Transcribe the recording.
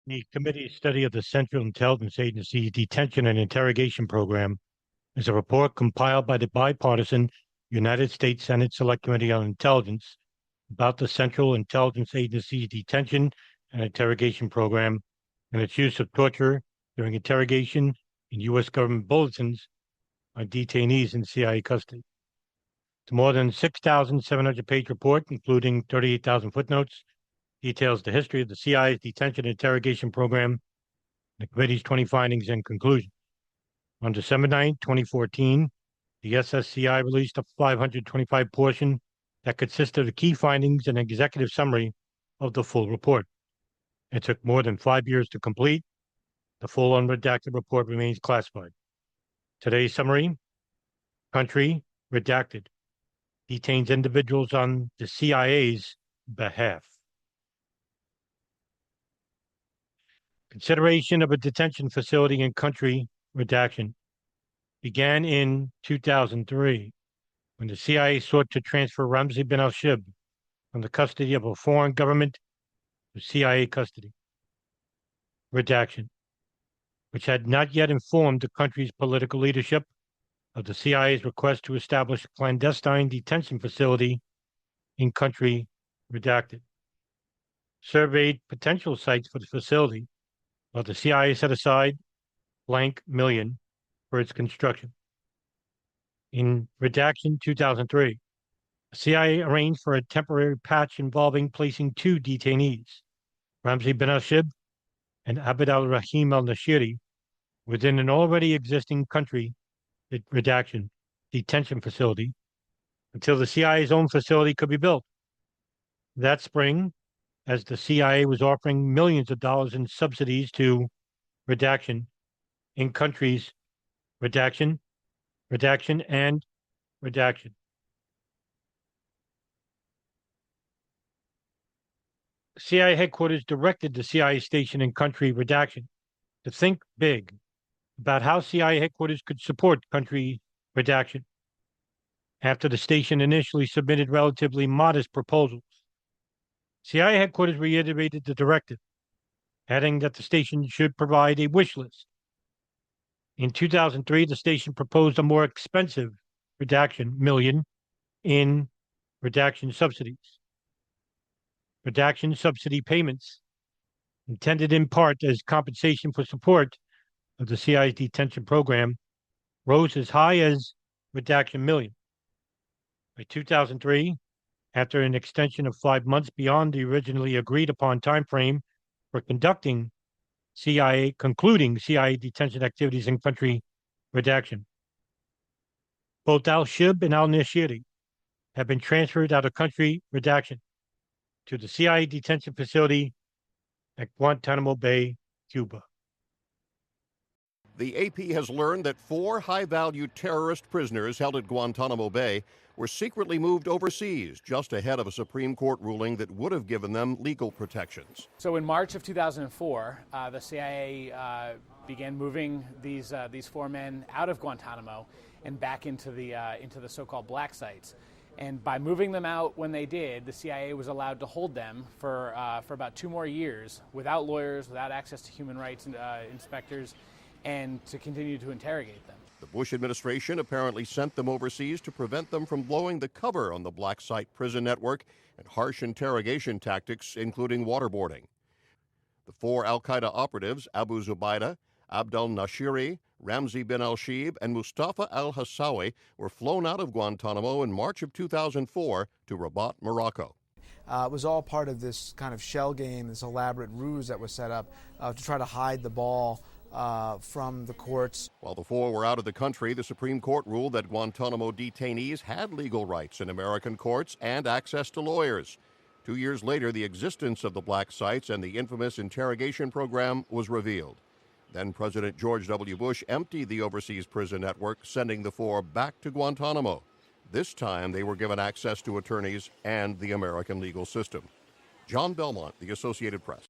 The committee's study of the Central Intelligence Agency's Detention and Interrogation Program is a report compiled by the bipartisan United States Senate Select Committee on Intelligence about the Central Intelligence Agency's Detention and Interrogation Program and its use of torture during interrogation in U.S. government bulletins on detainees in CIA custody. The more than 6,700-page report, including 38,000 footnotes, details the history of the CIA's Detention and Interrogation Program and the committee's 20 findings and conclusions. On December 9, 2014, the SSCI released a 525 portion that consisted of the key findings and executive summary of the full report. It took more than 5 years to complete. The full unredacted report remains classified. Today's summary: country redacted, detains individuals on the CIA's behalf. Consideration of a detention facility in country redaction began in 2003 when the CIA sought to transfer Ramzi bin al-Shibh from the custody of a foreign government to CIA custody. Redaction, which had not yet informed the country's political leadership of the CIA's request to establish a clandestine detention facility in country redacted, surveyed potential sites for the facility, while the CIA set aside blank million for its construction. In Redaction 2003, the CIA arranged for a temporary patch involving placing two detainees, Ramzi bin al-Shibh and Abd al-Rahim al-Nashiri, within an already existing country redaction detention facility until the CIA's own facility could be built. That spring, as the CIA was offering millions of dollars in subsidies to redaction in countries redaction, and redaction. CIA headquarters directed the CIA station in country redaction to think big about how CIA headquarters could support country redaction. After the station initially submitted relatively modest proposals, CIA headquarters reiterated the directive, adding that the station should provide a wish list. In 2003, the station proposed a more expensive redaction million in redaction subsidies. Redaction subsidy payments, intended in part as compensation for support of the CIA's detention program, rose as high as redaction million. By 2003, after an extension of 5 months beyond the originally agreed upon timeframe for concluding CIA detention activities in country redaction, both al-Shibh and al-Nashiri have been transferred out of country redaction to the CIA detention facility at Guantanamo Bay, Cuba. The AP has learned that 4 high-value terrorist prisoners held at Guantanamo Bay were secretly moved overseas just ahead of a Supreme Court ruling that would have given them legal protections. So in March of 2004, the CIA began moving these 4 men out of Guantanamo and back into the so-called black sites. And by moving them out when they did, the CIA was allowed to hold them for about 2 more years without lawyers, without access to human rights inspectors, and to continue to interrogate them. The Bush administration apparently sent them overseas to prevent them from blowing the cover on the black site prison network and harsh interrogation tactics, including waterboarding. The 4 al-Qaeda operatives, Abu Zubaydah, Abd al-Nashiri, Ramzi bin al-Shibh, and Mustafa al-Hassawi, were flown out of Guantanamo in March of 2004 to Rabat, Morocco. It was all part of this kind of shell game, this elaborate ruse that was set up to try to hide the ball from the courts. While the 4 were out of the country, the Supreme Court ruled that Guantanamo detainees had legal rights in American courts and access to lawyers. 2 years later, the existence of the black sites and the infamous interrogation program was revealed. Then President George W. Bush emptied the overseas prison network, sending the 4 back to Guantanamo. This time, they were given access to attorneys and the American legal system. John Belmont, The Associated Press.